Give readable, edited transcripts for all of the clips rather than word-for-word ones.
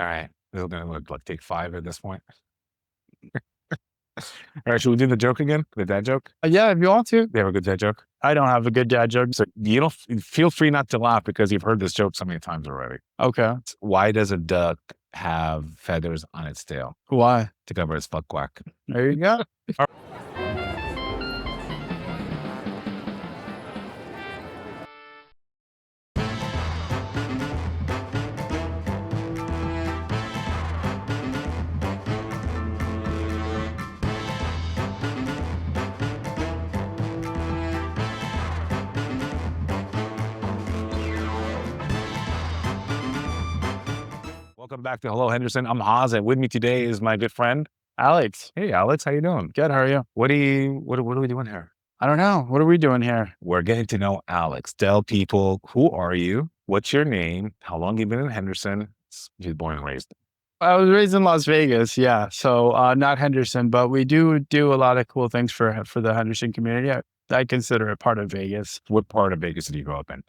All right. We're going to like take 5 at this point. All right. Should we do the joke again? The dad joke? Yeah, if you want to. You have a good dad joke? I don't have a good dad joke. So you don't feel free not to laugh because you've heard this joke so many times already. Okay. Why does a duck have feathers on its tail? Why? To cover its fuck quack. There you go. Welcome back to Hello Henderson. I'm Oz, and with me today is my good friend Alex. Hey Alex, how you doing? Good. How are you? What are we doing here? I don't know. What are we doing here? We're getting to know Alex. Tell people, who are you? What's your name? How long you been in Henderson? He's born and raised. I was raised in Las Vegas. Yeah. So not Henderson, but we do a lot of cool things for the Henderson community. I consider it part of Vegas. What part of Vegas did you grow up in?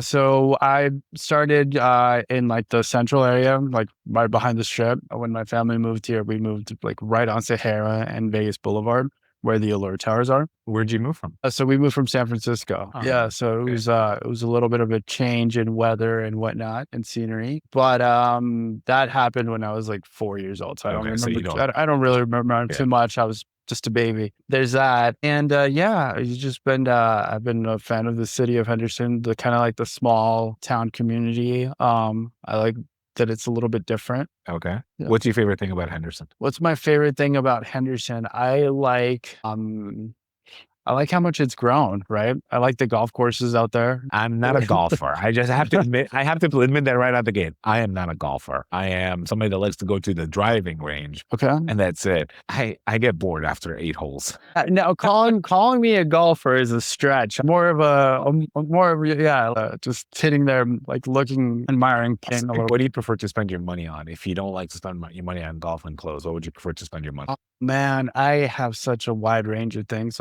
So I started in like the central area, like right behind the strip. When my family moved here, we moved like right on Sahara and Vegas Boulevard, where the Allure Towers are. Where'd you move from? So we moved from San Francisco. Yeah, so okay. it was a little bit of a change in weather and whatnot and scenery. But that happened when I was like 4 years old. So I don't Okay, so remember. you don't- I don't really remember Yeah. too much. I was just a baby. There's that, and yeah, it's just been. I've been a fan of the city of Henderson, the kind of like the small town community. I like that it's a little bit different. Okay. Yeah. What's your favorite thing about Henderson? What's my favorite thing about Henderson? I like how much it's grown, right? I like the golf courses out there. I'm not a golfer. I just have to admit, that right out the gate. I am not a golfer. I am somebody that likes to go to the driving range, Okay. and that's it. I get bored after 8 holes. Now calling me a golfer is a stretch. Just sitting there, like looking, admiring. Playing a little. What do you prefer to spend your money on? If you don't like to spend your money on golf and clothes, what would you prefer to spend your money? Man, I have such a wide range of things.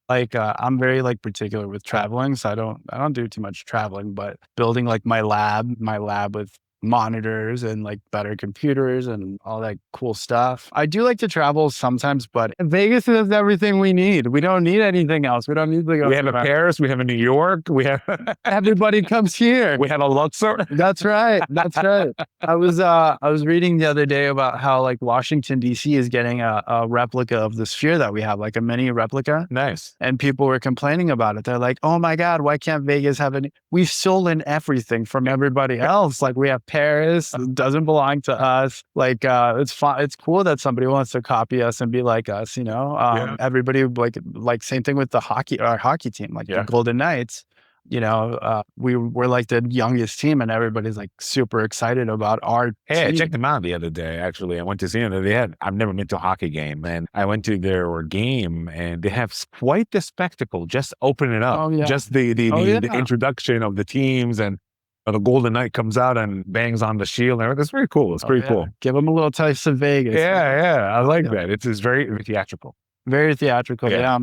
I'm very like particular with traveling, so I don't do too much traveling, but building like my lab with monitors and like better computers and all that cool stuff. I do like to travel sometimes, but Vegas has everything we need. We don't need anything else. We don't need to go. We have a Paris, we have a New York, we have Everybody comes here. we have a Luxor. That's right. That's right. I was reading the other day about how like Washington DC is getting a replica of the Sphere that we have, like a mini replica. Nice. And people were complaining about it. They're like, "Oh my God, why can't Vegas have any? We've stolen everything from everybody else. Like we have Paris, it doesn't belong to us. Like it's fun. It's cool that somebody wants to copy us and be like us. You know, everybody like same thing with our hockey team, like the Golden Knights. You know, we were like the youngest team, and everybody's like super excited about our Hey, team. I checked them out the other day. Actually, I went to see them. I've never been to a hockey game, and I went to their game, and they have quite the spectacle. Just open it up. Oh, yeah. Just the introduction of the teams, and the Golden Knight comes out and bangs on the shield. And it's very cool. It's pretty cool. Give them a little taste of Vegas. Yeah. I like that. It's very theatrical. Very theatrical. Yeah.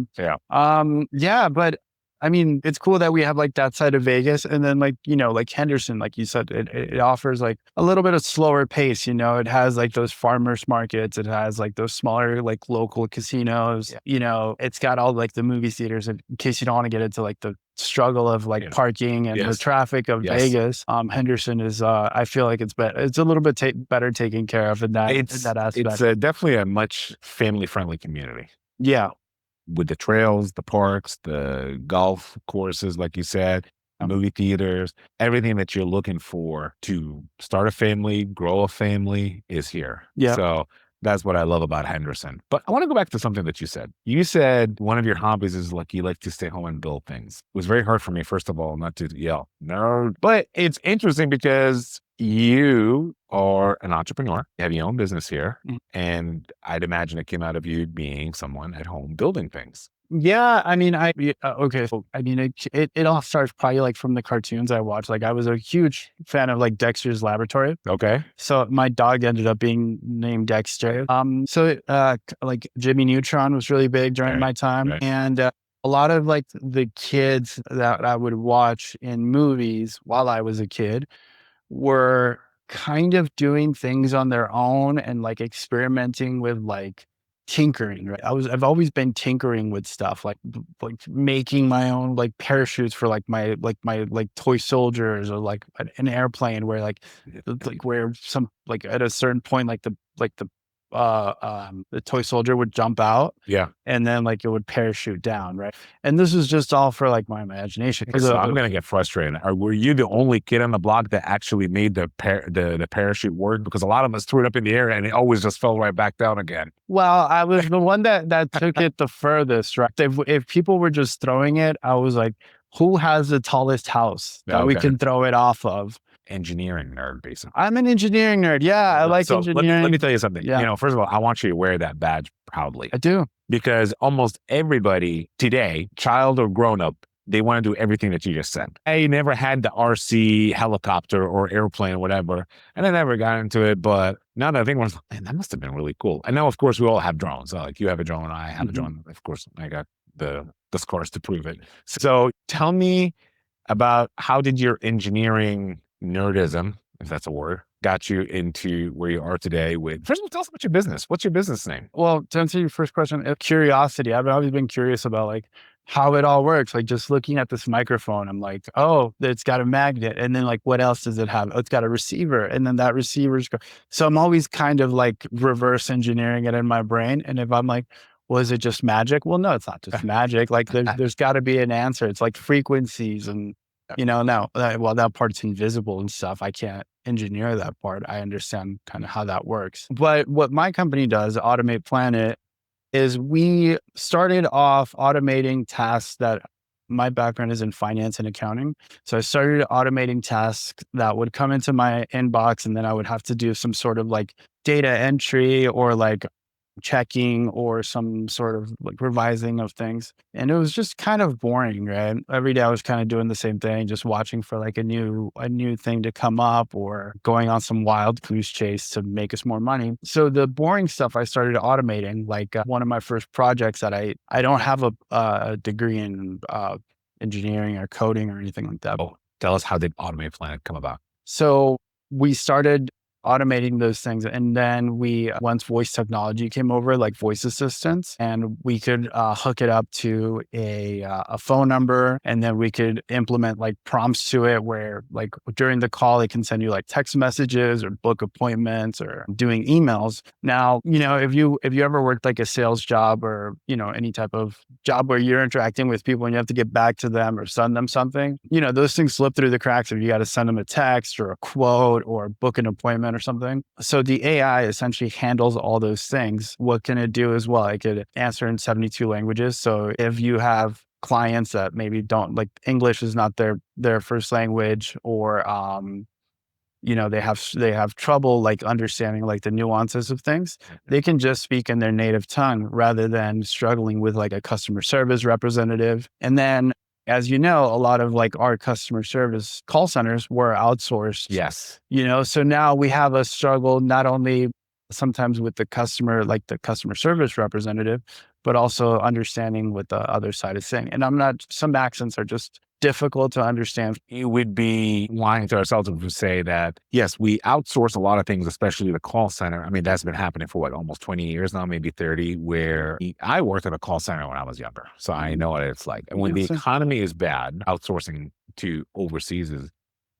But I mean, it's cool that we have like that side of Vegas, and then like, you know, like Henderson, like you said, it offers like a little bit of slower pace. You know, it has like those farmers markets, it has like those smaller like local casinos. Yeah. You know, it's got all like the movie theaters in case you don't want to get into like the struggle of like parking and the traffic of Vegas. Henderson is, I feel like it's a little bit better taken care of in that aspect. It's definitely a much family friendly community. Yeah. With the trails, the parks, the golf courses, like you said, movie theaters, everything that you're looking for to start a family, grow a family is here. Yeah. So that's what I love about Henderson. But I want to go back to something that you said. You said one of your hobbies is like you like to stay home and build things. It was very hard for me, first of all, not to yell, no. But it's interesting because you are an entrepreneur. You have your own business here. Mm-hmm. And I'd imagine it came out of you being someone at home building things. Yeah, I mean, it all starts probably like from the cartoons I watched. Like I was a huge fan of like Dexter's Laboratory. Okay. So my dog ended up being named Dexter. Like Jimmy Neutron was really big during my time. Right. And a lot of like the kids that I would watch in movies while I was a kid were kind of doing things on their own and like experimenting with like tinkering, right? I've always been tinkering with stuff like making my own like parachutes for like my toy soldiers, or like an airplane where like where some like at a certain point the toy soldier would jump out, Yeah. and then like it would parachute down, right? And this is just all for like my imagination. So I'm gonna get frustrated. Or were you the only kid on the block that actually made the parachute work? Because a lot of us threw it up in the air and it always just fell right back down again. Well, I was the one that took it the furthest, right? If people were just throwing it, I was like, who has the tallest house that we can throw it off of? Engineering nerd, basically. I'm an engineering nerd. Yeah, I like engineering. Let me tell you something. Yeah. You know, first of all, I want you to wear that badge proudly. I do. Because almost everybody today, child or grown up, they want to do everything that you just said. I never had the RC helicopter or airplane or whatever, and I never got into it. But now that I think, man, that must have been really cool. And now, of course, we all have drones. So like you have a drone, I have a drone. Of course, I got the scores to prove it. So tell me about how did your engineering nerdism, if that's a word, got you into where you are today with, first of all, tell us about your business. What's your business name? Well, to answer your first question, curiosity. I've always been curious about like how it all works. Like just looking at this microphone, I'm like, oh, it's got a magnet. And then like, what else does it have? Oh, it's got a receiver. And then that so I'm always kind of like reverse engineering it in my brain. And if I'm like, was it just magic? Well, no, it's not just magic. Like there's got to be an answer. It's like frequencies and, now, well, that part's invisible and stuff. I can't engineer that part. I understand kind of how that works. But what my company does, Automate Planet, is we started off automating tasks that my background is in finance and accounting. So I started automating tasks that would come into my inbox, and then I would have to do some sort of like data entry or like checking or some sort of like revising of things. And it was just kind of boring, right? Every day I was kind of doing the same thing, just watching for like a new thing to come up or going on some wild goose chase to make us more money. So the boring stuff I started automating, like one of my first projects that I don't have a degree in engineering or coding or anything like that. Oh, tell us, how did Automate Planet come about? So we started automating those things. And then once voice technology came over, like voice assistants, and we could hook it up to a phone number, and then we could implement like prompts to it where like during the call, it can send you like text messages or book appointments or doing emails. Now, if you ever worked like a sales job or, any type of job where you're interacting with people and you have to get back to them or send them something, those things slip through the cracks if you got to send them a text or a quote or book an appointment or something. So the AI essentially handles all those things. What can it do as well? It could answer in 72 languages. So if you have clients that maybe don't like English is not their first language, or they have trouble like understanding like the nuances of things, they can just speak in their native tongue rather than struggling with like a customer service representative. And then, as you know, a lot of like our customer service call centers were outsourced. Yes. So now we have a struggle not only sometimes with the customer, like the customer service representative, but also understanding what the other side is saying. And some accents are just difficult to understand. You would be lying to ourselves if we say that, yes, we outsource a lot of things, especially the call center. I mean, that's been happening for what, almost 20 years now, maybe 30, where I worked at a call center when I was younger. So I know what it's like. And when the economy is bad, outsourcing to overseas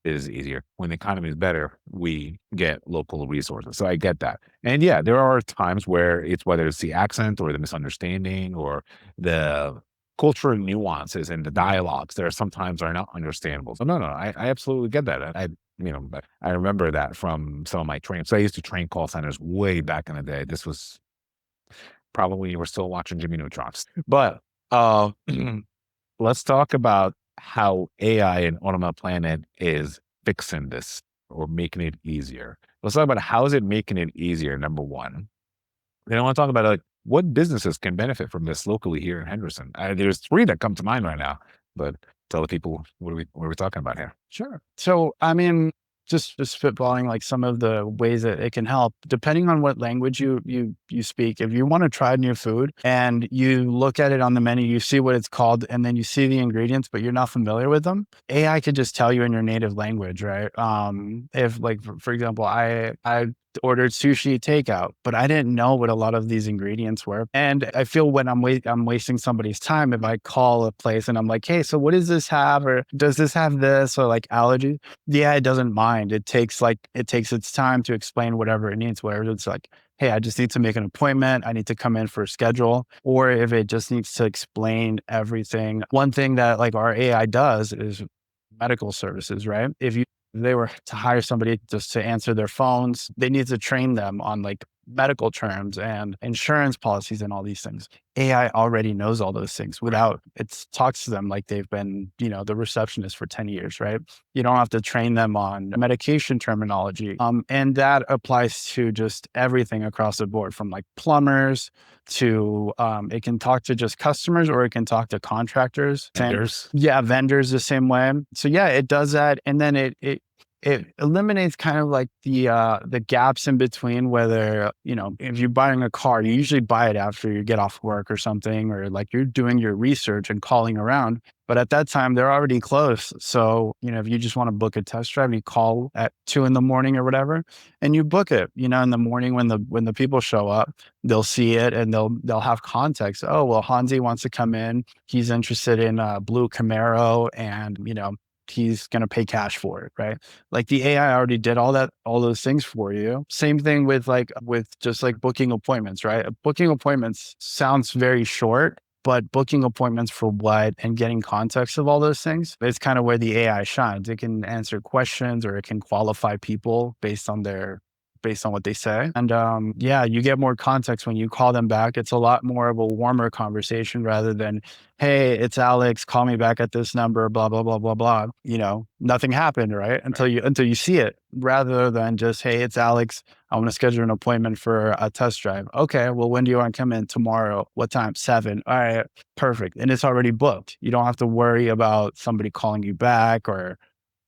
is easier. When the economy is better, we get local resources. So I get that. And yeah, there are times where it's whether it's the accent or the misunderstanding or the cultural nuances and the dialogues that sometimes are not understandable. So no, I absolutely get that. But I remember that from some of my training. So I used to train call centers way back in the day. This was probably when you were still watching Jimmy Neutrons. But let's talk about how AI and Automate Planet is fixing this or making it easier. Let's talk about how is it making it easier, number one. Then I want to talk about like what businesses can benefit from this locally here in Henderson. There's three that come to mind right now, but tell the people what are we talking about here? Sure. So, I mean, just spitballing like some of the ways that it can help, depending on what language you speak. If you want to try new food and you look at it on the menu, you see what it's called, and then you see the ingredients, but you're not familiar with them, AI could just tell you in your native language, right? If like, for example, I ordered sushi takeout, but I didn't know what a lot of these ingredients were. And I feel when I'm wasting somebody's time if I call a place and I'm like, hey, so what does this have? Or does this have this? Or like allergy? Yeah, it doesn't mind. It takes its time to explain whatever it needs, whatever it's like, hey, I just need to make an appointment. I need to come in for a schedule. Or if it just needs to explain everything. One thing that like our AI does is medical services, right? If they were to hire somebody just to answer their phones, they need to train them on like medical terms and insurance policies and all these things. AI already knows all those things without it talks to them like they've been, the receptionist for 10 years, right? You don't have to train them on medication terminology. And that applies to just everything across the board, from like plumbers to it can talk to just customers, or it can talk to contractors. Vendors. Yeah, vendors the same way. So yeah, it does that. And then it eliminates kind of like the gaps in between, whether, if you're buying a car, you usually buy it after you get off work or something, or like you're doing your research and calling around. But at that time, they're already closed. So, if you just want to book a test drive, you call at 2 a.m. or whatever, and you book it, in the morning when the people show up, they'll see it and they'll have context. Oh, well, Hansi wants to come in. He's interested in a blue Camaro, and, he's going to pay cash for it, right? Like the AI already did all those things for you. Same thing with just like booking appointments, right? Booking appointments sounds very short, but booking appointments for what and getting context of all those things, it's kind of where the AI shines. It can answer questions, or it can qualify people based on what they say. And yeah, you get more context when you call them back. It's a lot more of a warmer conversation rather than, hey, it's Alex, call me back at this number, blah, blah, blah, blah, blah. Nothing happened, right? Until you see it, rather than just, hey, it's Alex, I want to schedule an appointment for a test drive. Okay, well, when do you want to come in? Tomorrow. What time? 7. All right, perfect. And it's already booked. You don't have to worry about somebody calling you back or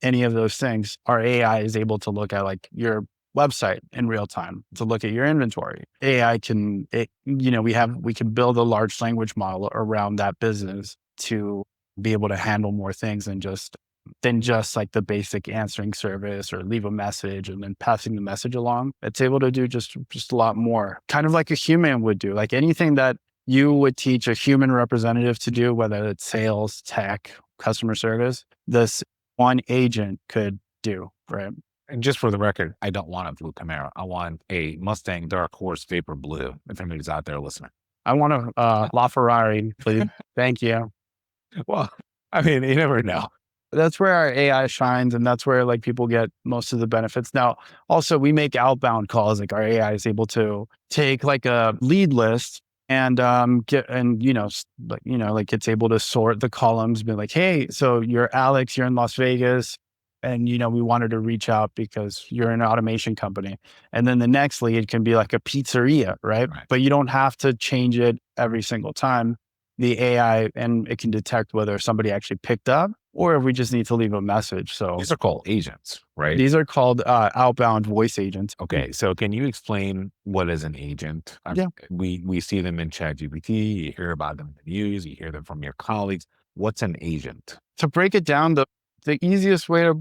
any of those things. Our AI is able to look at like your website in real time, to look at your inventory. AI we can build a large language model around that business to be able to handle more things than just like the basic answering service or leave a message and then passing the message along. It's able to do just a lot more, kind of like a human would do. Like anything that you would teach a human representative to do, whether it's sales, tech, customer service, this one agent could do, right? And just for the record, I don't want a blue Camaro. I want a Mustang Dark Horse Vapor Blue, if anybody's out there listening. I want a LaFerrari, please. Thank you. Well, I mean, you never know. That's where our AI shines, and that's where like people get most of the benefits. Now, also we make outbound calls. Like our AI is able to take like a lead list and like it's able to sort the columns, be like, hey, so you're Alex, you're in Las Vegas, and we wanted to reach out because you're an automation company. And then the next lead can be like a pizzeria, right? But you don't have to change it every single time. The AI, and it can detect whether somebody actually picked up or if we just need to leave a message. So these are called agents, right? These are called outbound voice agents. Okay, so can you explain what is an agent? Yeah. We see them in ChatGPT. You hear about them in the news. You hear them from your colleagues. What's an agent? To break it down, the easiest way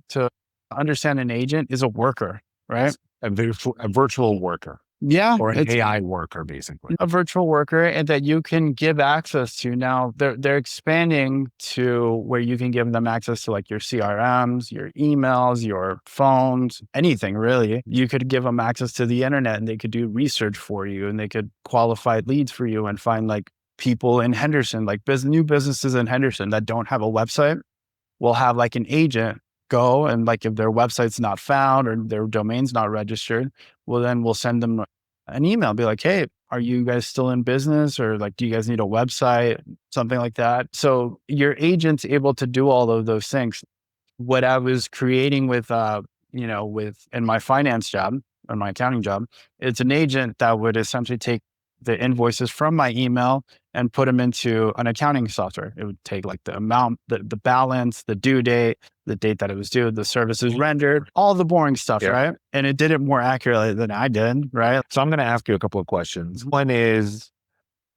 to understand an agent is a worker, right? A virtual worker. Yeah. Or an AI worker, basically. A virtual worker, and that you can give access to. Now they're expanding to where you can give them access to like your CRMs, your emails, your phones, anything really. You could give them access to the internet, and they could do research for you, and they could qualify leads for you and find like people in Henderson, like new businesses in Henderson that don't have a website will have like an agent go, and like if their website's not found or their domain's not registered, well, then we'll send them an email, be like, hey, are you guys still in business? Or like, do you guys need a website? Something like that. So your agent's able to do all of those things. What I was creating with in my finance job or my accounting job, it's an agent that would essentially take the invoices from my email and put them into an accounting software. It would take like the amount, the balance, the due date, the date that it was due, the services rendered, all the boring stuff, right? And it did it more accurately than I did, right? So I'm going to ask you a couple of questions. One is,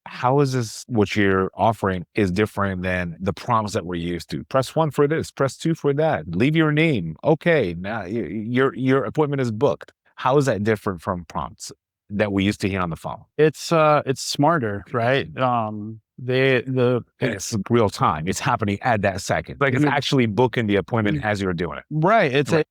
how is this, what you're offering is different than the prompts that we're used to? Press 1 for this, press 2 for that, leave your name. Okay, now your appointment is booked. How is that different from prompts that we used to hear on the phone? It's smarter, right? It's real time. It's happening at that second. Like, it's actually booking the appointment as you're doing it. Right.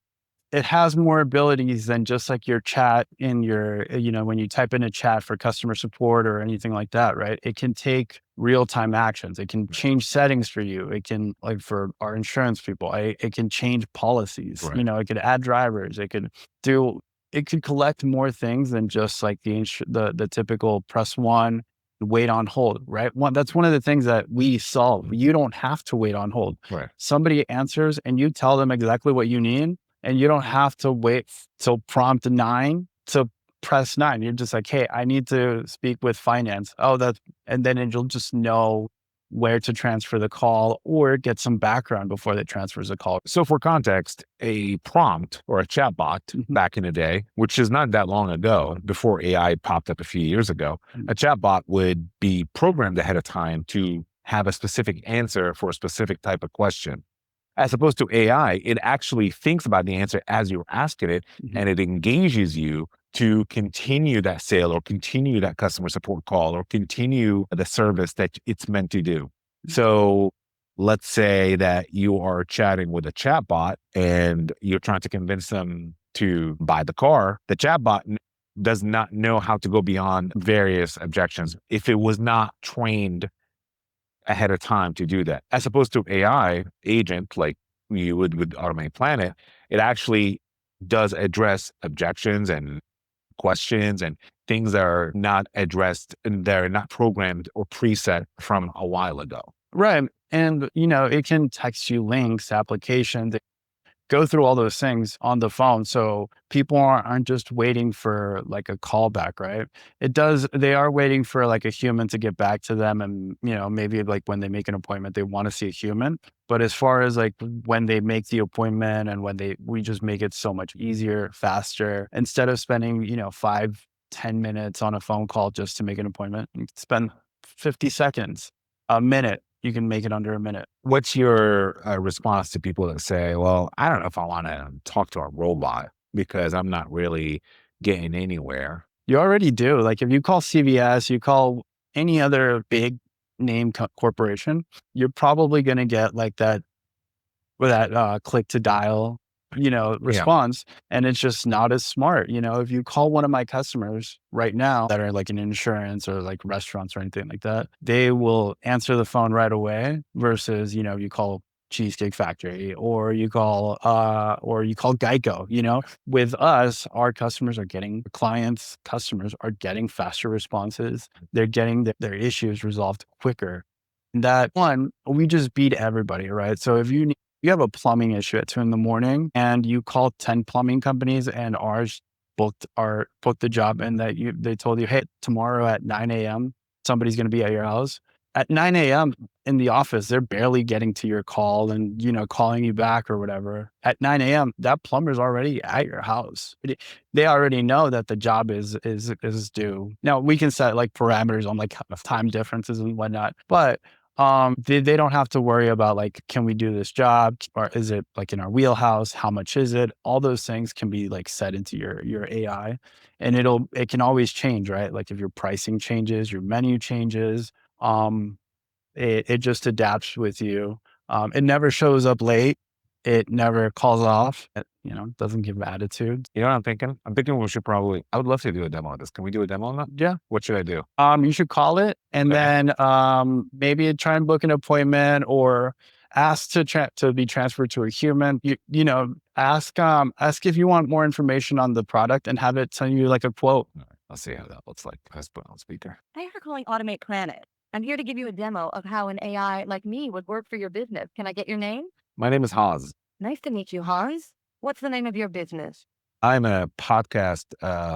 It has more abilities than just like your chat in your, when you type in a chat for customer support or anything like that, right? It can take real-time actions. It can change settings for you. It can, like for our insurance people, it can change policies. Right. It could add drivers. It could collect more things than just like the typical press 1, wait on hold, right? That's one of the things that we solve. You don't have to wait on hold. Right. Somebody answers and you tell them exactly what you need. And you don't have to wait till prompt 9 to press 9. You're just like, hey, I need to speak with finance. And then you'll just know where to transfer the call or get some background before that transfers the call. So for context, a prompt or a chatbot back in the day, which is not that long ago, before AI popped up a few years ago, a chatbot would be programmed ahead of time to have a specific answer for a specific type of question. As opposed to AI, it actually thinks about the answer as you're asking it, and it engages you to continue that sale or continue that customer support call or continue the service that it's meant to do. So let's say that you are chatting with a chatbot and you're trying to convince them to buy the car. The chatbot does not know how to go beyond various objections if it was not trained ahead of time to do that. As opposed to AI agent, like you would with Automate Planet, it actually does address objections and questions and things that are not addressed and they're not programmed or preset from a while ago. Right. And, it can text you links, applications, go through all those things on the phone. So people aren't just waiting for like a callback, right? They are waiting for like a human to get back to them. And, maybe like when they make an appointment, they want to see a human. But as far as like when they make the appointment and we just make it so much easier, faster, instead of spending, 5-10 minutes on a phone call just to make an appointment, you can spend 50 seconds, a minute. You can make it under a minute. What's your response to people that say, well, I don't know if I want to talk to a robot because I'm not really getting anywhere? You already do. Like if you call CVS, you call any other big name corporation, you're probably going to get like that click to dial, response. And it's just not as smart. If you call one of my customers right now that are like in insurance or like restaurants or anything like that, they will answer the phone right away versus, you call Cheesecake Factory or you call Geico. With us, our customers are getting faster responses. They're getting their issues resolved quicker. That one, we just beat everybody, right? So if you have a plumbing issue at 2 a.m. and you call 10 plumbing companies and ours booked the job and they told you, hey, tomorrow at 9 a.m., somebody's going to be at your house. At 9 a.m. in the office, they're barely getting to your call and, calling you back or whatever. At 9 a.m., that plumber's already at your house. They already know that the job is due. Now we can set like parameters on like time differences and whatnot, but they don't have to worry about like, can we do this job or is it like in our wheelhouse? How much is it? All those things can be like set into your AI and it can always change, right? Like if your pricing changes, your menu changes, it just adapts with you. It never shows up late. It never calls off. It, doesn't give attitude. You know what I'm thinking? I'm thinking I would love to do a demo of this. Can we do a demo on that? Yeah. What should I do? You should call it and then maybe try and book an appointment or ask to be transferred to a human. Ask if you want more information on the product and have it send you like a quote. All right, I'll see how that looks like. Let's put it on speaker. Thanks for calling Automate Planet. I'm here to give you a demo of how an AI like me would work for your business. Can I get your name? My name is Haas. Nice to meet you, Hans. What's the name of your business? I'm a podcast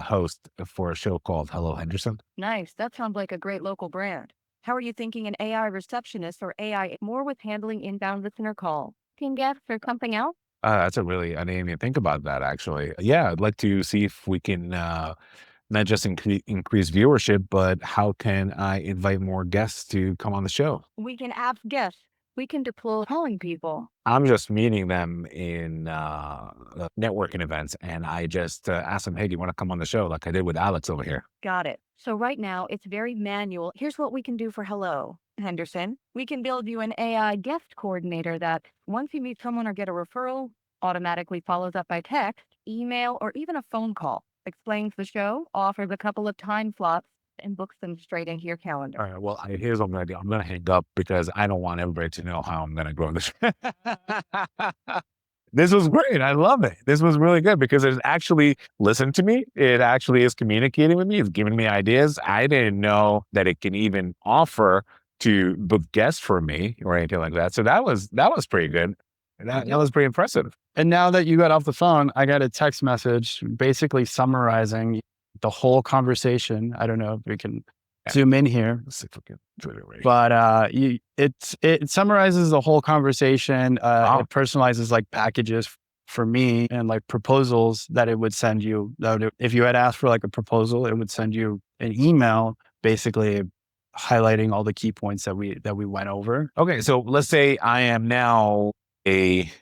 host for a show called Hello Henderson. Nice. That sounds like a great local brand. How are you thinking an AI receptionist or AI more with handling inbound listener calls? Can guests or something else? That's a really, I didn't even think about that actually. Yeah, I'd like to see if we can not just increase viewership, but how can I invite more guests to come on the show? We can ask guests. We can deploy calling people. I'm just meeting them in networking events, and I just ask them, "Hey, do you want to come on the show?" Like I did with Alex over here. Got it. So right now it's very manual. Here's what we can do for hello, Henderson. We can build you an AI guest coordinator that once you meet someone or get a referral, automatically follows up by text, email, or even a phone call, explains the show, offers a couple of time slots, and books them straight into your calendar. All right. Well, here's what I'm gonna do. I'm gonna hang up because I don't want everybody to know how I'm gonna grow this. This was great. I love it. This was really good because it's actually listened to me. It actually is communicating with me. It's giving me ideas. I didn't know that it can even offer to book guests for me or anything like that. So that was pretty good. That was pretty impressive. And now that you got off the phone, I got a text message basically summarizing the whole conversation. I don't know if we can zoom in here, Let's see if we can do it right. but it summarizes the whole conversation. Wow. It personalizes like packages for me and like proposals that it would send you. If you had asked for like a proposal, it would send you an email basically highlighting all the key points that we went over. Okay, so let's say I am now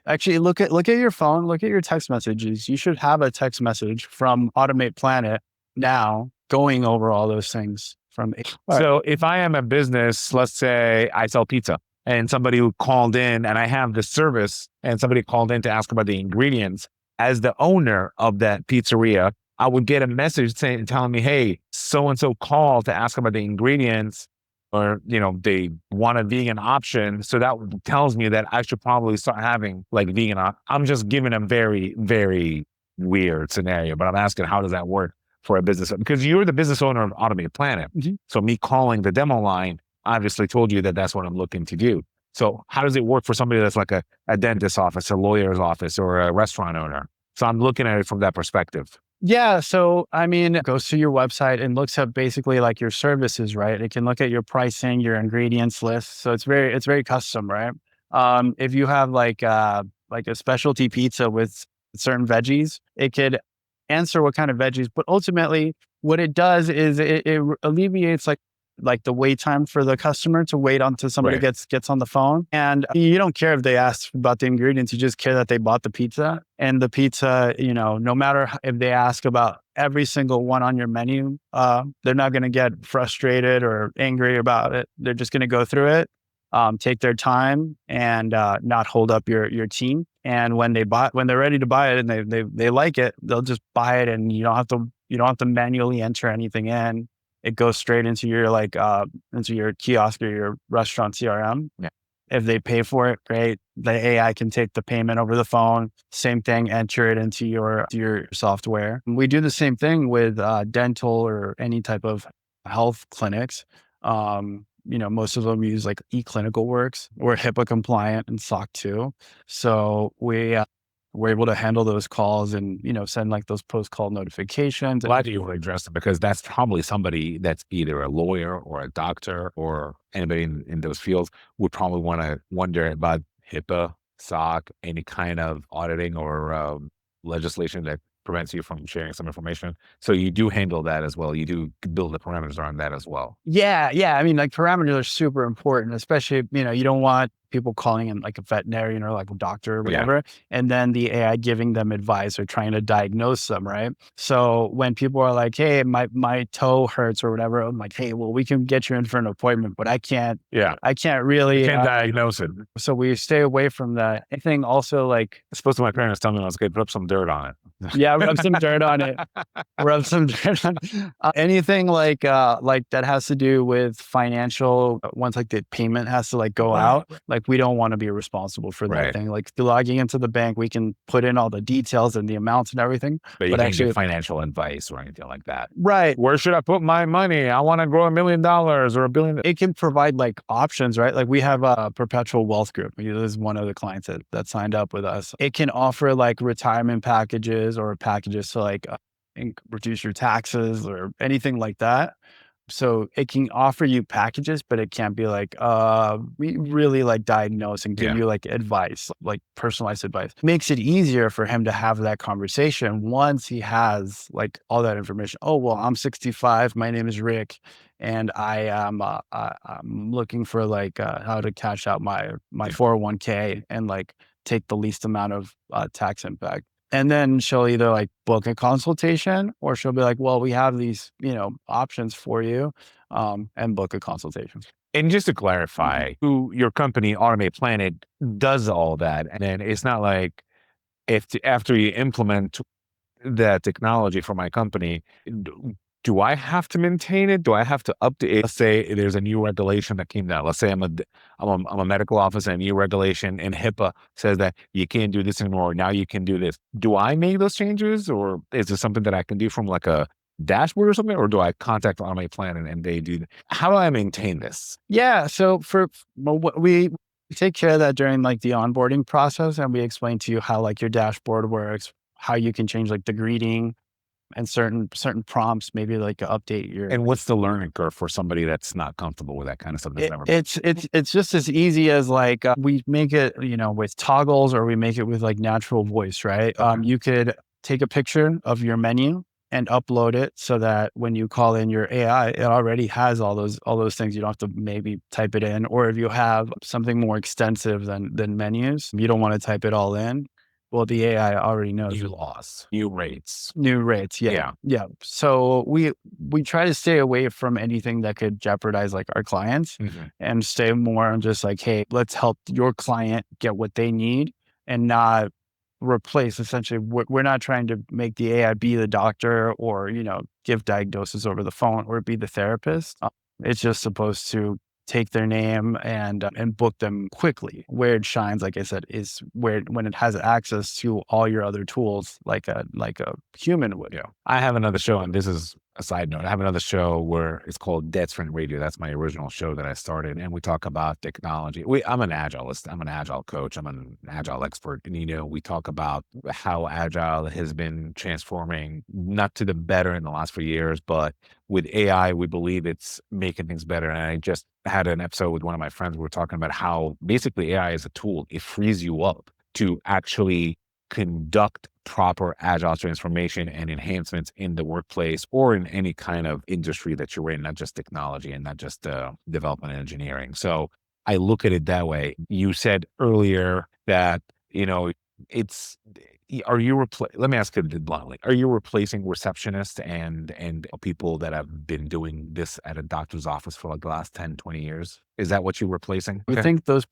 Actually, look at your phone, look at your text messages. You should have a text message from Automate Planet now going over all those things from. So if I am a business, let's say I sell pizza and somebody who called in and I have the service and somebody called in to ask about the ingredients, as the owner of that pizzeria, I would get a message telling me, hey, so-and-so called to ask about the ingredients, or, they want a vegan option. So that tells me that I should probably start having like vegan. I'm just giving a very, very weird scenario, but I'm asking, how does that work for a business? Because you're the business owner of Automated Planet. Mm-hmm. So me calling the demo line obviously told you that that's what I'm looking to do. So how does it work for somebody that's like a dentist's office, a lawyer's office, or a restaurant owner? So I'm looking at it from that perspective. Yeah. So, I mean, it goes to your website and looks at basically like your services, right? It can look at your pricing, your ingredients list. So it's very custom, right? If you have like a specialty pizza with certain veggies, it could answer what kind of veggies, but ultimately what it does is it alleviates like the wait time for the customer to wait until somebody gets on the phone. And you don't care if they ask about the ingredients, you just care that they bought the pizza. And the pizza, no matter if they ask about every single one on your menu, they're not going to get frustrated or angry about it. They're just going to go through it, take their time, and not hold up your team. And when they're ready to buy it and they like it, they'll just buy it, and you don't have to manually enter anything in. It goes straight into your into your kiosk or your restaurant CRM. Yeah. If they pay for it, great. The AI can take the payment over the phone. Same thing, enter it into your software. We do the same thing with dental or any type of health clinics. Most of them use like eClinicalWorks. We're HIPAA compliant and SOC 2. So we're able to handle those calls and, send like those post-call notifications. Glad you would address it, because that's probably somebody that's either a lawyer or a doctor or anybody in those fields would probably want to wonder about HIPAA, SOC, any kind of auditing or legislation that prevents you from sharing some information. So you do handle that as well. You do build the parameters around that as well. Yeah. I mean, like parameters are super important, especially, you don't want people calling in like a veterinarian or like a doctor or whatever, and then the AI giving them advice or trying to diagnose them, right? So when people are like, hey, my toe hurts or whatever, I'm like, hey, well, we can get you in for an appointment, but I can't really diagnose it. So we stay away from that. I think also like, I suppose my parents tell me I was going to put some dirt on it. Yeah, rub some dirt on it. Rub some dirt on anything like that has to do with financial. Once like the payment has to like go out, like we don't want to be responsible for that thing. Like logging into the bank, we can put in all the details and the amounts and everything. But you can't give financial advice or anything like that. Right. Where should I put my money? I want to grow $1 million or $1 billion. It can provide like options, right? Like we have a Perpetual Wealth Group. This is one of the clients that signed up with us. It can offer like retirement packages or packages to like reduce your taxes or anything like that. So it can offer you packages, but it can't be like, we really like diagnose and give you like advice, like personalized advice. Makes it easier for him to have that conversation once he has like all that information. Oh, well, I'm 65. My name is Rick. And I'm looking for like how to cash out my 401k and like take the least amount of tax impact. And then she'll either like book a consultation or she'll be like, well, we have these, options for you, and book a consultation. And just to clarify, who your company, Automate Planet, does all that. And then it's not like after you implement that technology for my company, do I have to maintain it? Do I have to update it? Let's say there's a new regulation that came down. Let's say I'm a medical officer and a new regulation and HIPAA says that you can't do this anymore. Now you can do this. Do I make those changes, or is it something that I can do from like a dashboard or something? Or do I contact Automate Planet and they do? How do I maintain this? Yeah. So we take care of that during like the onboarding process, and we explain to you how like your dashboard works, how you can change like the greeting and certain prompts, maybe like update your. And what's the learning curve for somebody that's not comfortable with that kind of stuff? It's just as easy as like we make it, with toggles, or we make it with like natural voice, right? Okay. You could take a picture of your menu and upload it so that when you call in your AI, it already has all those things. You don't have to maybe type it in, or if you have something more extensive than menus, you don't want to type it all in. Well, the AI already knows. New laws, new rates. Yeah. So we try to stay away from anything that could jeopardize like our clients, and stay more on just like, hey, let's help your client get what they need and not replace. Essentially, we're not trying to make the AI be the doctor or, give diagnosis over the phone or be the therapist. It's just supposed to take their name and book them quickly. Where it shines, like I said, is when it has access to all your other tools, like a human would. Yeah. I have another show, and this is a side note. I have another show where it's called Dead Sprint Radio. That's my original show that I started, and we talk about technology. I'm an agilist. I'm an agile coach. I'm an agile expert, and we talk about how agile has been transforming, not to the better in the last few years, but with AI, we believe it's making things better. And I just had an episode with one of my friends. We were talking about how basically AI is a tool. It frees you up to actually conduct proper agile transformation and enhancements in the workplace or in any kind of industry that you're in, not just technology and not just development and engineering. So I look at it that way. You said earlier that, let me ask it bluntly. Are you replacing receptionists and people that have been doing this at a doctor's office for like the last 10, 20 years? Is that what you're replacing? I think those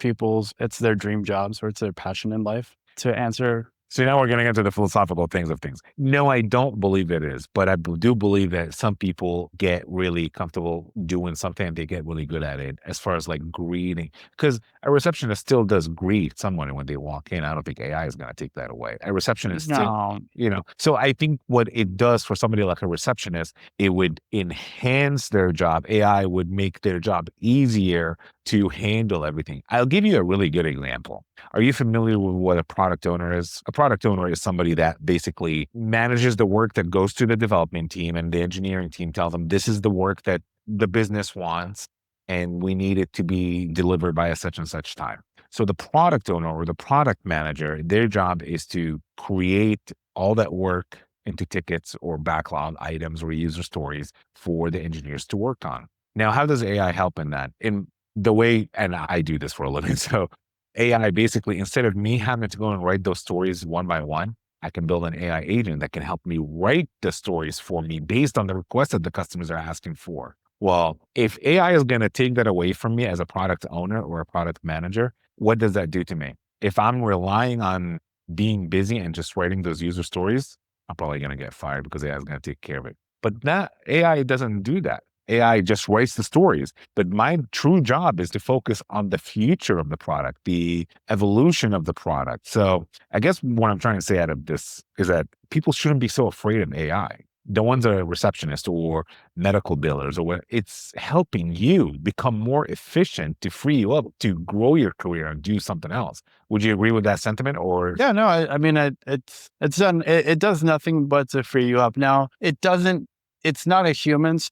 it's their dream jobs or it's their passion in life to answer. So now we're getting into the philosophical things of things. No, I don't believe it is, but I do believe that some people get really comfortable doing something and they get really good at it as far as like greeting. Because a receptionist still does greet someone when they walk in. I don't think AI is going to take that away. A receptionist, so I think what it does for somebody like a receptionist, it would enhance their job. AI would make their job easier to handle everything. I'll give you a really good example. Are you familiar with what a product owner is? A product owner is somebody that basically manages the work that goes to the development team, and the engineering team tells them this is the work that the business wants and we need it to be delivered by a such and such time. So the product owner or the product manager, their job is to create all that work into tickets or backlog items or user stories for the engineers to work on. Now, how does AI help in that? In the way, and I do this for a living, so AI basically, instead of me having to go and write those stories one by one, I can build an AI agent that can help me write the stories for me based on the requests that the customers are asking for. Well, if AI is going to take that away from me as a product owner or a product manager, what does that do to me? If I'm relying on being busy and just writing those user stories, I'm probably going to get fired because AI is going to take care of it. But that AI doesn't do that. AI just writes the stories. But my true job is to focus on the future of the product, the evolution of the product. So I guess what I'm trying to say out of this is that people shouldn't be so afraid of AI. The ones that are receptionists or medical billers, or what, it's helping you become more efficient to free you up to grow your career and do something else. Would you agree with that sentiment? Or yeah, no, I mean, it does nothing but to free you up. Now, it's not a human's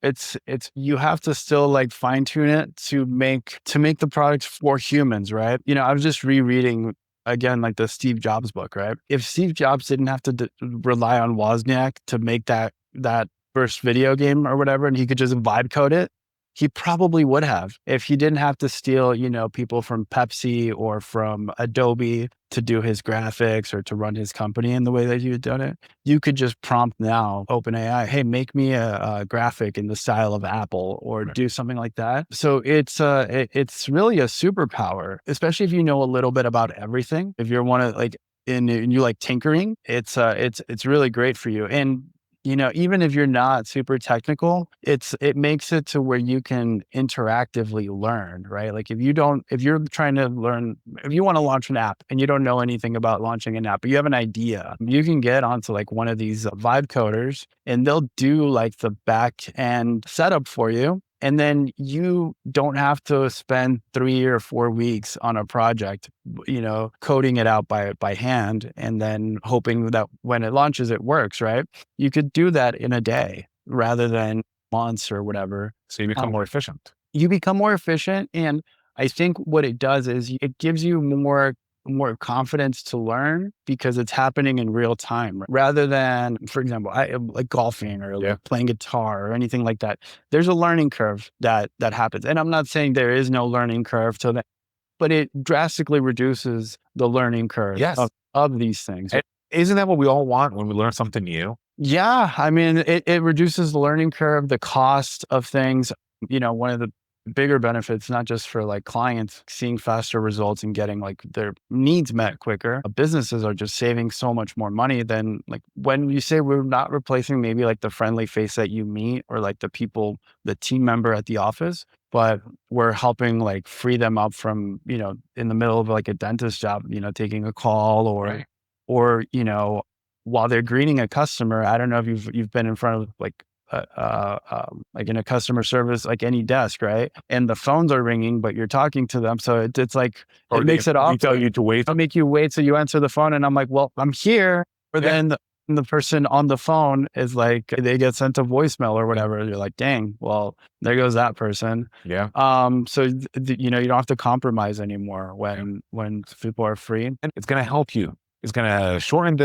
it's you have to still like fine tune it to make the products for humans, right? I was just rereading again like the Steve Jobs book, right? If Steve Jobs didn't have to rely on Wozniak to make that first video game or whatever, and he could just vibe code it, he probably would have. If he didn't have to steal, people from Pepsi or from Adobe to do his graphics or to run his company in the way that he had done it, you could just prompt now OpenAI, hey, make me a graphic in the style of Apple, or do something like that. So it's really a superpower, especially if you know a little bit about everything. If you're one of like, and you like tinkering, it's really great for you. And even if you're not super technical, it makes it to where you can interactively learn, right? Like if you're trying to learn, if you want to launch an app and you don't know anything about launching an app, but you have an idea, you can get onto like one of these vibe coders and they'll do like the back end setup for you. And then you don't have to spend 3 or 4 weeks on a project, coding it out by hand and then hoping that when it launches, it works, right? You could do that in a day rather than months or whatever. So you become more efficient. You become more efficient. And I think what it does is it gives you more confidence to learn because it's happening in real time rather than, for example, like golfing or like playing guitar or anything like that. There's a learning curve that happens. And I'm not saying there is no learning curve to that, but it drastically reduces the learning curve of these things. Isn't that what we all want when we learn something new? Yeah. I mean, it reduces the learning curve, the cost of things. One of the bigger benefits, not just for like clients seeing faster results and getting like their needs met quicker. Businesses are just saving so much more money than like when you say we're not replacing maybe like the friendly face that you meet or like the team member at the office, but we're helping like free them up from, in the middle of like a dentist job, taking a call or, while they're greeting a customer. I don't know if you've been in front of like in a customer service, like any desk, right? And the phones are ringing, but you're talking to them. So it's like, it makes it awkward. Tell you to wait. I'll make you wait. So you answer the phone and I'm like, well, I'm here. But then the person on the phone is like, they get sent a voicemail or whatever. You're like, dang, well, there goes that person. Yeah. So, you don't have to compromise anymore when people are free. And it's going to help you. It's going to shorten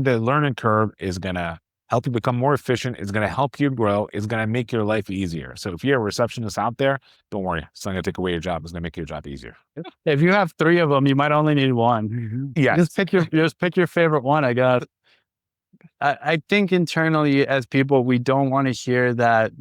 the learning curve, is going to help you become more efficient. It's going to help you grow. It's going to make your life easier. So if you're a receptionist out there, don't worry. It's not going to take away your job. It's going to make your job easier. If you have 3 of them, you might only need 1. Yeah. Just pick your favorite one, I guess. I think internally as people, we don't want to hear that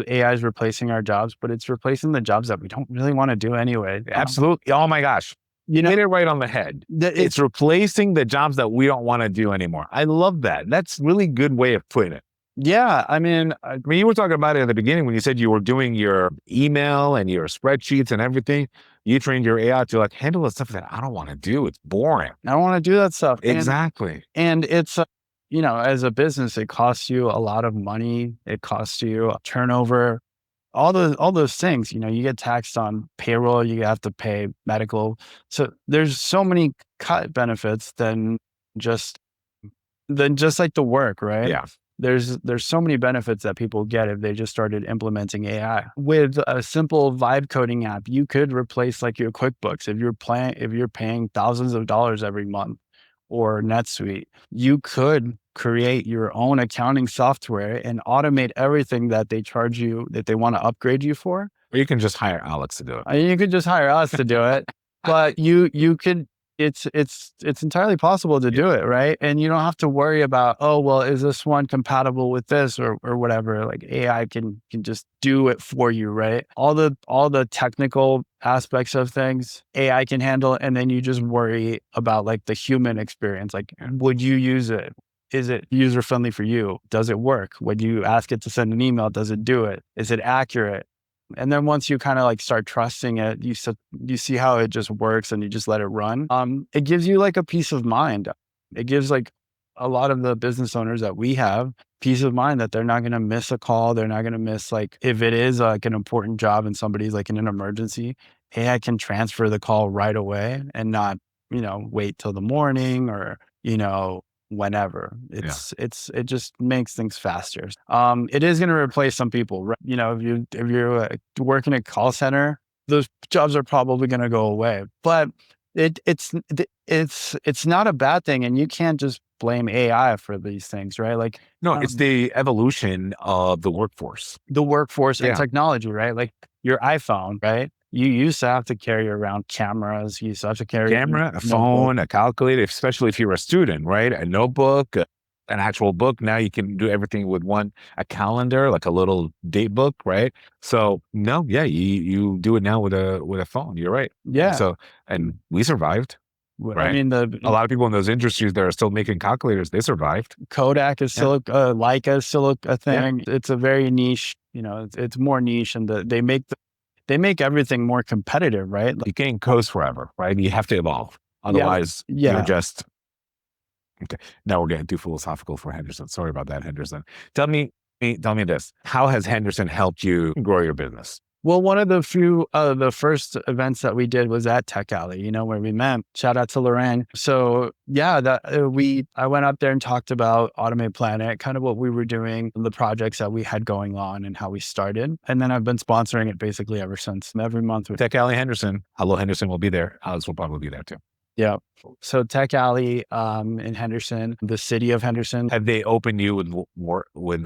AI is replacing our jobs, but it's replacing the jobs that we don't really want to do anyway. Absolutely. Oh my gosh. You hit it right on the head. It's replacing the jobs that we don't want to do anymore. I love that. That's a really good way of putting it. Yeah. I mean, you were talking about it at the beginning when you said you were doing your email and your spreadsheets and everything. You trained your AI to like handle the stuff that I don't want to do. It's boring. I don't want to do that stuff. Exactly. And it's, as a business, it costs you a lot of money. It costs you turnover. All those things, you get taxed on payroll, you have to pay medical. So there's so many cut benefits than just like the work, right? Yeah. There's so many benefits that people get if they just started implementing AI. With a simple vibe coding app, you could replace like your QuickBooks. If you're paying thousands of dollars every month, or NetSuite, you could create your own accounting software and automate everything that they charge you, that they want to upgrade you for. Or you can just hire Alex to do it. You could just hire us to do it, but you could. It's entirely possible to do it, right? And you don't have to worry about, oh, well, is this one compatible with this or whatever? Like AI can just do it for you, right? All the technical aspects of things AI can handle, and then you just worry about like the human experience. Like, would you use it? Is it user friendly for you? Does it work? When you ask it to send an email, does it do it? Is it accurate? And then once you kind of like start trusting it, you see how it just works and you just let it run. It gives you like a peace of mind. It gives like a lot of the business owners that we have peace of mind that they're not going to miss a call. They're not going to miss, like, if it is like an important job and somebody's like in an emergency, AI can transfer the call right away and not, wait till the morning or, whenever. It just makes things faster. It is going to replace some people, right? You know, if you're working a call center, those jobs are probably going to go away, but it's not a bad thing, and you can't just blame AI for these things, right? Like, no, it's the evolution of the workforce. And technology, right? Like your iPhone, right? You used to have to carry around cameras. You used to have to carry a phone, a calculator, especially if you're a student, right? A notebook, an actual book. Now you can do everything with a calendar, like a little date book, right? So no, you do it now with a phone. You're right. Yeah. So, and we survived. Right. I mean, a lot of people in those industries that are still making calculators, they survived. Kodak is still, Leica is still a thing. Yeah. It's a very niche, you know, it's more niche, and they make everything more competitive, right? Like, you can't coast forever, right? You have to evolve. Otherwise, you're just, okay. Now we're getting too philosophical for Henderson. Sorry about that, Henderson. Tell me this. How has Henderson helped you grow your business? Well, one of the first events that we did was at Tech Alley, you know, where we met. Shout out to Lorraine. So yeah, I went up there and talked about Automate Planet, kind of what we were doing, the projects that we had going on, and how we started. And then I've been sponsoring it basically ever since. Every month. Tech Alley Henderson. Hello, Henderson will be there. Alex will probably be there too. Yeah. So Tech Alley in Henderson, the city of Henderson. Have they opened you with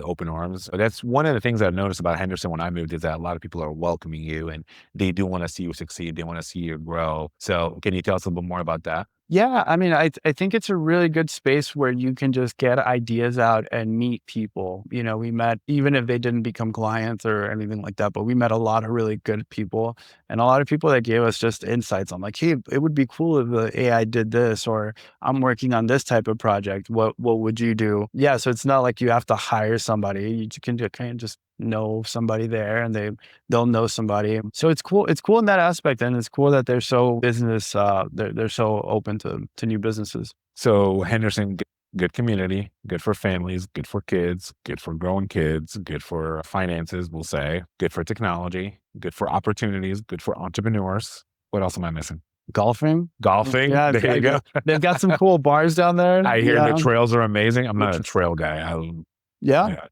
open arms? That's one of the things I've noticed about Henderson when I moved, is that a lot of people are welcoming you, and they do want to see you succeed. They want to see you grow. So can you tell us a little bit more about that? Yeah, I mean, I think it's a really good space where you can just get ideas out and meet people. You know, we met, even if they didn't become clients or anything like that, but we met a lot of really good people, and a lot of people that gave us just insights on, like, hey, it would be cool if the AI did this, or I'm working on this type of project. What would you do? Yeah, so it's not like you have to hire somebody. You can just know somebody there, and they'll know somebody. So it's cool. It's cool in that aspect, and it's cool that they're so they're so open to new businesses. So Henderson, good community, good for families, good for kids, good for growing kids, good for finances, we'll say, good for technology, good for opportunities, good for entrepreneurs. What else am I missing? Golfing. Yeah, there you go. They've got some cool bars down there. I hear the trails are amazing. I'm not a trail guy.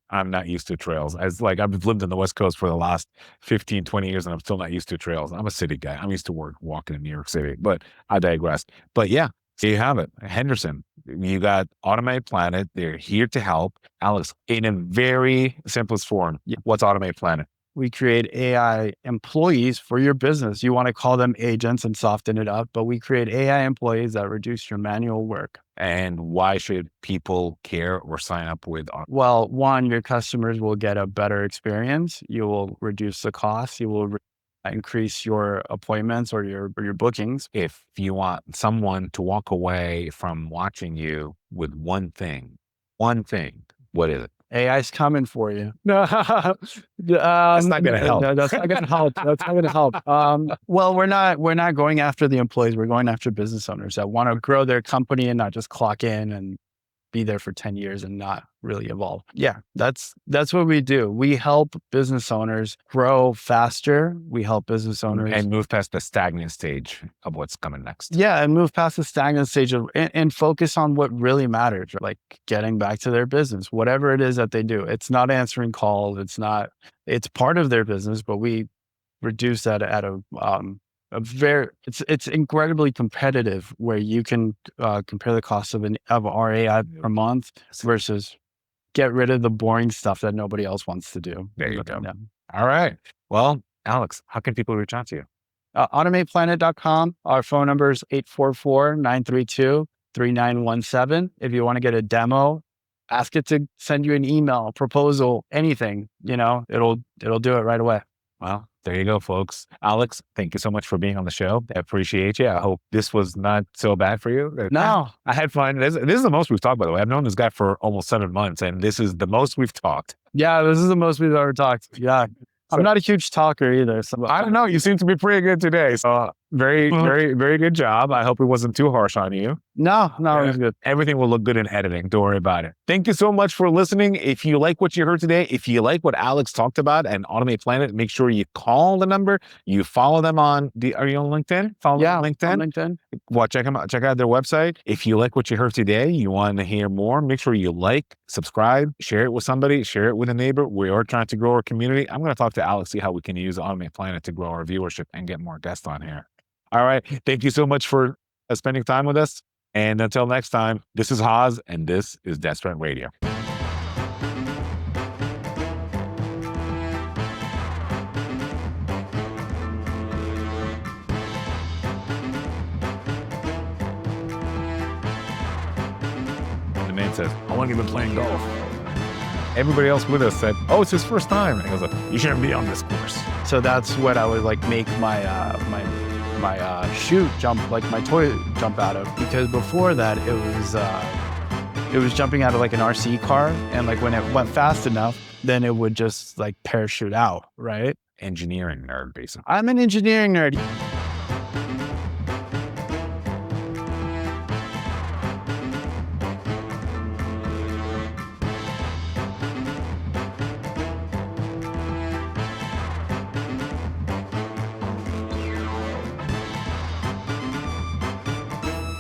I'm not used to trails. I've lived in the West Coast for the last 15, 20 years, and I'm still not used to trails. I'm a city guy. I'm used to walking in New York City, but I digress. But yeah, so you have it. Henderson, you got Automate Planet. They're here to help. Alex, in a very simplest form, what's Automate Planet? We create AI employees for your business. You want to call them agents and soften it up, but we create AI employees that reduce your manual work. And why should people care or sign up with? Well, one, your customers will get a better experience. You will reduce the cost. You will increase your appointments or your bookings. If you want someone to walk away from watching you with one thing, what is it? AI's coming for you. That's not going to help. No, that's not going to help. That's not going to help. Well, we're not going after the employees. We're going after business owners that want to grow their company and not just clock in and be there for 10 years and not really evolve. Yeah, that's what we do. We help business owners grow faster. We help business owners and move past the stagnant stage of what's coming next. Yeah, and move past the stagnant stage and focus on what really matters, like getting back to their business, whatever it is that they do. It's not answering calls. It's part of their business, but we reduce that at it's incredibly competitive, where you can compare the cost of our AI per month versus get rid of the boring stuff that nobody else wants to do. There you go. Yeah. All right. Well, Alex, how can people reach out to you? AutomatePlanet.com. Our phone number is 844-932-3917. If you want to get a demo, ask it to send you an email, proposal, anything, it'll do it right away. Well, there you go, folks. Alex, thank you so much for being on the show. I appreciate you. I hope this was not so bad for you. No. I had fun. This is the most we've talked, by the way. I've known this guy for almost 7 months, and this is the most we've talked. Yeah, this is the most we've ever talked. Yeah. I'm not a huge talker either. So I don't know. You seem to be pretty good today. So Very good job. I hope it wasn't too harsh on you. No, it was good. Everything will look good in editing. Don't worry about it. Thank you so much for listening. If you like what you heard today, if you like what Alex talked about and Automate Planet, make sure you call the number. You follow them on are you on LinkedIn? Follow them on LinkedIn. On LinkedIn. Well, check them out. Check out their website. If you like what you heard today, you want to hear more, make sure you like, subscribe, share it with somebody, share it with a neighbor. We are trying to grow our community. I'm going to talk to Alex, see how we can use Automate Planet to grow our viewership and get more guests on here. All right. Thank you so much for spending time with us. And until next time, this is Haas, and this is Desperate Radio. The man says, I wasn't even playing golf. Everybody else with us said, oh, it's his first time. And he goes, you shouldn't be on this course. So that's what I would like make my chute jump, like my toy jump out of, because before that it was jumping out of like an RC car, and like when it went fast enough, then it would just like parachute out, right? Engineering nerd, basically. I'm an engineering nerd.